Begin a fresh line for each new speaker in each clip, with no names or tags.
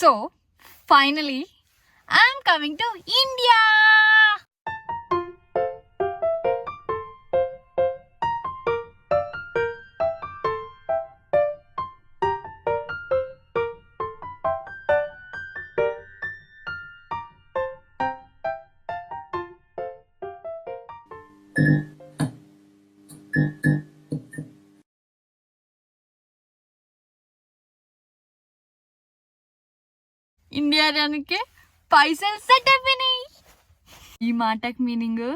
So, finally, I'm coming to India! India రానికే పైసలు set అయిపోయినాయి. ఈ మాటకి మీనింగ్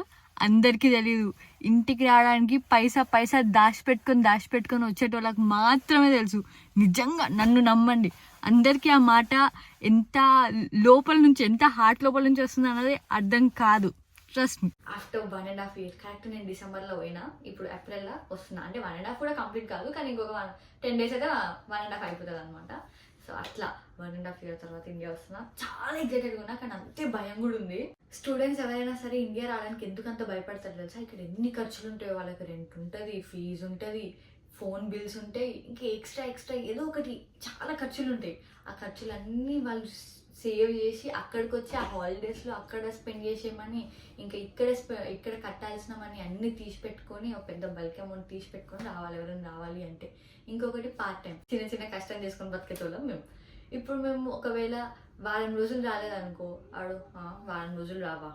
అందరికీ తెలియదు. ఇంటికి రావడానికి పైసా దాచిపెట్టుకొని వచ్చేటోళ్ళకి మాత్రమే తెలుసు. నిజంగా నన్ను నమ్మండి, అందరికీ ఆ మాట ఎంత లోపల నుంచి, ఎంత హార్ట్ లోపల నుంచి వస్తుంది అన్నది అర్థం కాదు. Trust me. After 1.5 years, correct నేను డిసెంబర్లో పోయినా, ఇప్పుడు ఏప్రిల్లో వస్తున్నా. అంటే 1.5 కూడా కంప్లీట్ కాదు, కానీ ఇంకొక 10 days అయితే 1.5 అయిపోతుంది అనమాట. సో అట్లా 1.5 years తర్వాత ఇండియా వస్తున్నా. చాలా ఎగ్జైటెడ్గా ఉన్నా, కానీ అంతే భయం కూడా ఉంది. స్టూడెంట్స్ ఎవరైనా సరే ఇండియా రావడానికి ఎందుకు అంత భయపడతారు తెలుసా? ఇక్కడ ఎన్ని ఖర్చులు ఉంటాయో, వాళ్ళకి రెంట్ ఉంటుంది, ఫీజు ఉంటుంది, ఫోన్ బిల్స్ ఉంటాయి, ఇంకా ఎక్స్ట్రా ఏదో ఒకటి చాలా ఖర్చులు ఉంటాయి. ఆ ఖర్చులన్నీ వాళ్ళు సేవ్ చేసి అక్కడికి వచ్చి ఆ హాలిడేస్లో అక్కడ స్పెండ్ చేసేమని, ఇంకా ఇక్కడ కట్టాల్సిన మనీ అన్నీ తీసి పెట్టుకొని, ఒక పెద్ద బల్క్ అమౌంట్ తీసి పెట్టుకొని రావాలి ఎవరైనా రావాలి అంటే. ఇంకొకటి పార్ట్ టైం, చిన్న కష్టం చేసుకొని బతికేటోళ్ళం మేము. ఇప్పుడు మేము ఒకవేళ వారం రోజులు రాలేదనుకో, ఆడు వారం రోజులు రావా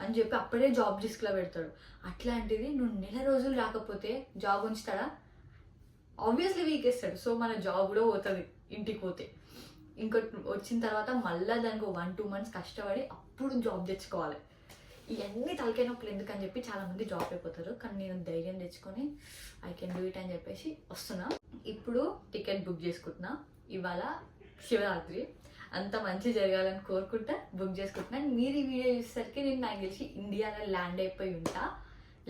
అని చెప్పి అప్పుడే జాబ్ రిస్క్లో పెడతాడు. అట్లాంటిది నువ్వు నెల రోజులు రాకపోతే జాబ్ ఉంచుతాడా? ఆబ్వియస్లీ వీకేస్తాడు. సో మన జాబ్ కూడా పోతుంది ఇంటికి పోతే. ఇంకోటి వచ్చిన తర్వాత మళ్ళీ దానికి 1-2 months కష్టపడి అప్పుడు జాబ్ తెచ్చుకోవాలి. ఇవన్నీ తలకాయ నొప్పులు ఎందుకని చెప్పి చాలామంది జాబ్ అయిపోతారు. కానీ నేను ధైర్యం తెచ్చుకొని ఐ కెన్ డూ ఇట్ అని చెప్పేసి వస్తున్నా. ఇప్పుడు టికెట్ బుక్ చేసుకుంటున్నా. ఇవాళ శివరాత్రి, అంత మంచి జరగాలని కోరుకుంటా బుక్ చేసుకుంటున్నాను. మీరు ఈ వీడియో చూసేసరికి నేను నాకు తెలిసి ఇండియాలో ల్యాండ్ అయిపోయి ఉంటా.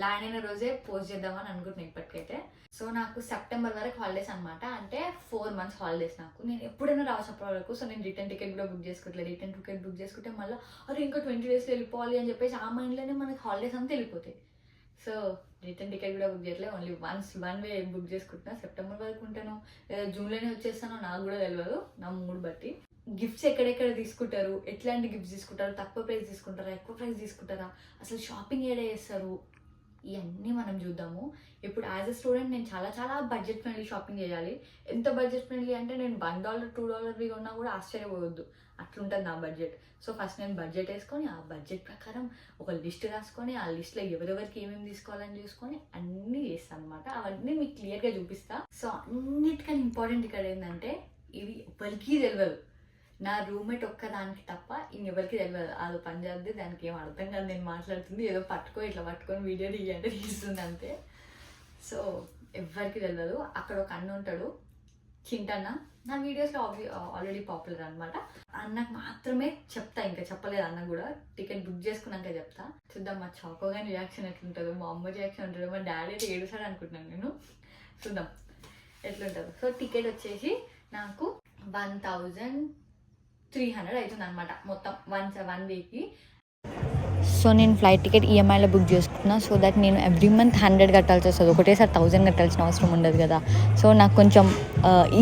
ల్యాండ్ అయిన రోజే పోస్ట్ చేద్దామని అనుకుంటున్నాను ఇప్పటికైతే. సో నాకు సెప్టెంబర్ వరకు హాలిడేస్ అనమాట, అంటే 4 months హాలిడేస్ నాకు. నేను ఎప్పుడైనా రావచ్చు అప్పటి వరకు. సో నేను రిటర్న్ టికెట్ కూడా బుక్ చేసుకోవట్లేదు. రిటర్న్ టికెట్ బుక్ చేసుకుంటే మళ్ళీ అరే ఇంకా 20 daysలో వెళ్ళిపోవాలి అని చెప్పేసి ఆ మైండ్లోనే మనకి హాలిడేస్ అంతా వెళ్ళిపోతాయి. సో రిటర్న్ టికెట్ కూడా బుక్ చేయట్లేదు, ఓన్లీ వన్ వే బుక్ చేసుకుంటున్నా. సెప్టెంబర్ వరకు ఉంటాను, లేదా జూన్లోనే వచ్చేస్తానో నాకు కూడా తెలియదు, నా మూడ్ బట్టి. గిఫ్ట్స్ ఎక్కడెక్కడ తీసుకుంటారు, ఎట్లాంటి గిఫ్ట్స్ తీసుకుంటారు, తక్కువ ప్రైస్ తీసుకుంటారా, ఎక్కువ ప్రైస్ తీసుకుంటారా, అసలు షాపింగ్ ఏడా చేస్తారు, ఇవన్నీ మనం చూద్దాము. ఇప్పుడు యాజ్ ఎ స్టూడెంట్ నేను చాలా బడ్జెట్ ఫ్రెండ్లీ షాపింగ్ చేయాలి. ఎంత బడ్జెట్ ఫ్రెండ్లీ అంటే నేను $1 $2 ఉన్నా కూడా ఆశ్చర్యపోవద్దు, అట్లుంటుంది నా బడ్జెట్. సో ఫస్ట్ నేను బడ్జెట్ వేసుకొని ఆ బడ్జెట్ ప్రకారం ఒక లిస్ట్ రాసుకొని ఆ లిస్ట్లో ఎవరెవరికి ఏమేమి తీసుకోవాలని చూసుకొని అన్నీ చేస్తాను అనమాట. అవన్నీ మీకు క్లియర్గా చూపిస్తా. సో అన్నిటికన్నా ఇంపార్టెంట్ ఇక్కడ ఏంటంటే, ఇవి ఎవరికి తెలియదు, నా రూమ్మేట్ ఒక్కదానికి తప్ప ఇంకెవరికి తెలియదు. అది పంజాబ్ది, దానికి ఏం అర్థం కాదు నేను మాట్లాడుతుంది, ఏదో ఇట్లా పట్టుకొని వీడియో తీయంటే తీస్తుంది అంతే. సో ఎవరికి తెలియదు. అక్కడ ఒక అన్న ఉంటాడు, చింటన్న, నా వీడియోస్లో ఆల్రెడీ పాపులర్ అనమాట. అన్నకు మాత్రమే చెప్తా, ఇంకా చెప్పలేదు అన్న కూడా. టికెట్ బుక్ చేసుకున్నాక చెప్తా. చూద్దాం మా చాకో కానీ రియాక్షన్ ఎట్లుంటుందో, మా అమ్మ రియాక్షన్ ఉంటుందో, మా డాడీ అయితే ఏడుసాడు అనుకుంటున్నాను నేను. చూద్దాం ఎట్లుంటుందో. సో టికెట్ వచ్చేసి నాకు 1300 అవుతుంది అనమాట మొత్తం వన్ వేకి. సో నేను ఫ్లైట్ టికెట్ ఈఎంఐలో బుక్ చేసుకున్నా. సో దట్ నేను ఎవ్రీ మంత్ 100 కట్టాల్సి వస్తుంది, ఒకటేసారి 1000 కట్టాల్సిన అవసరం ఉండదు కదా. సో నాకు కొంచెం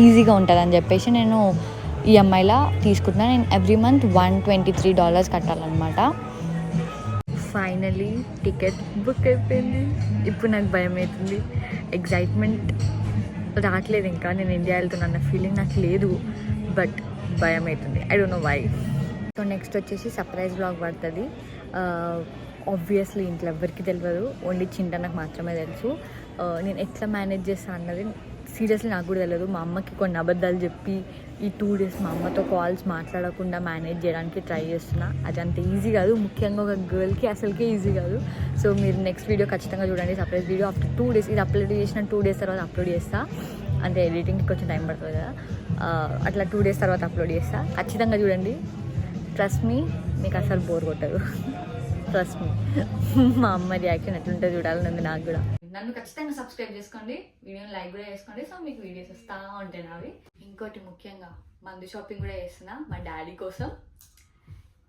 ఈజీగా ఉంటుంది అని చెప్పేసి నేను ఈఎంఐలో తీసుకుంటున్నా. నేను ఎవ్రీ మంత్ $123 కట్టాలన్నమాట. ఫైనలీ టికెట్ బుక్ అయిపోయింది. ఇప్పుడు నాకు భయం అవుతుంది, ఎగ్జైట్మెంట్ రావట్లేదు. ఇంకా నేను ఇండియా వెళ్తున్నా ఫీలింగ్ నాకు లేదు, బట్ భయం అవుతుంది. I don't know why. So next వచ్చేసి సర్ప్రైజ్ బ్లాగ్ పడుతుంది. ఆబ్వియస్లీ ఇంట్లో ఎవరికి తెలియదు, ఓన్లీ చింటనకు మాత్రమే తెలుసు. నేను ఎట్లా మేనేజ్ చేస్తాను అన్నది సీరియస్లీ నాకు కూడా తెలియదు. మా అమ్మకి కొన్ని అబద్ధాలు చెప్పి ఈ 2 days మా అమ్మతో కాల్స్ మాట్లాడకుండా మేనేజ్ చేయడానికి ట్రై చేస్తున్నా. అది అంత ఈజీ కాదు, ముఖ్యంగా ఒక గర్ల్కి అసలుకే ఈజీ కాదు. సో మీరు నెక్స్ట్ వీడియో ఖచ్చితంగా చూడండి, సర్ప్రైజ్ వీడియో. ఆఫ్టర్ 2 days, ఇది అప్లోడ్ చేసిన 2 days తర్వాత అప్లోడ్ చేస్తా. అంటే ఎడిటింగ్కి కొంచెం టైం పడుతుంది కదా, అట్లా 2 days తర్వాత అప్లోడ్ చేస్తా. ఖచ్చితంగా చూడండి, ట్రస్ట్ మీ, మీకు అసలు బోర్ కొట్టదు. Trust me. మా అమ్మ రియాక్షన్ ఎట్లుంటే చూడాలని ఉంది నాకు కూడా. నన్ను ఖచ్చితంగా సబ్స్క్రైబ్ చేసుకోండి, వీడియోని లైక్ కూడా చేసుకోండి. సో మీకు వీడియోస్ వస్తూ ఉంటాయి నావి. ఇంకోటి ముఖ్యంగా మందు షాపింగ్ కూడా చేస్తున్నా మా డాడీ కోసం.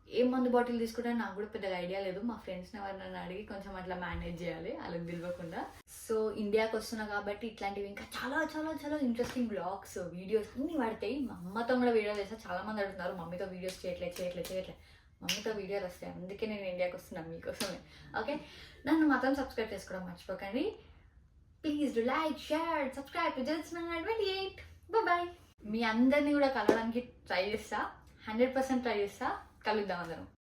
ఏ మందు బాటిల్ తీసుకుంటే నాకు కూడా పెద్దగా ఐడియా లేదు. మా ఫ్రెండ్స్ని ఎవరినైనా అడిగి కొంచెం అట్లా మేనేజ్ చేయాలి వాళ్ళకి తెలియకుండా. సో ఇండియాకి వస్తున్నా కాబట్టి ఇట్లాంటివి ఇంకా చాలా చాలా చాలా ఇంట్రెస్టింగ్ బ్లాగ్స్ వీడియోస్ అన్నీ పడతాయి. మా అమ్మతో కూడా వీడియో చేస్తా. చాలా మంది అడుగుతున్నారు మమ్మీతో వీడియోస్ చేయట్లేదు. మమ్మీతో వీడియోలు వస్తాయి, అందుకే నేను ఇండియాకి వస్తున్నాను మీకోసమే. ఓకే, నన్ను మాత్రం సబ్స్క్రైబ్ చేసుకోవడం మర్చిపోకండి. Please do like, share, subscribe to Jyotsna28. Bye. మీ అందరినీ కూడా కలవడానికి ట్రై చేస్తా, 100% ట్రై చేస్తా. కలుద్దాం అందరం.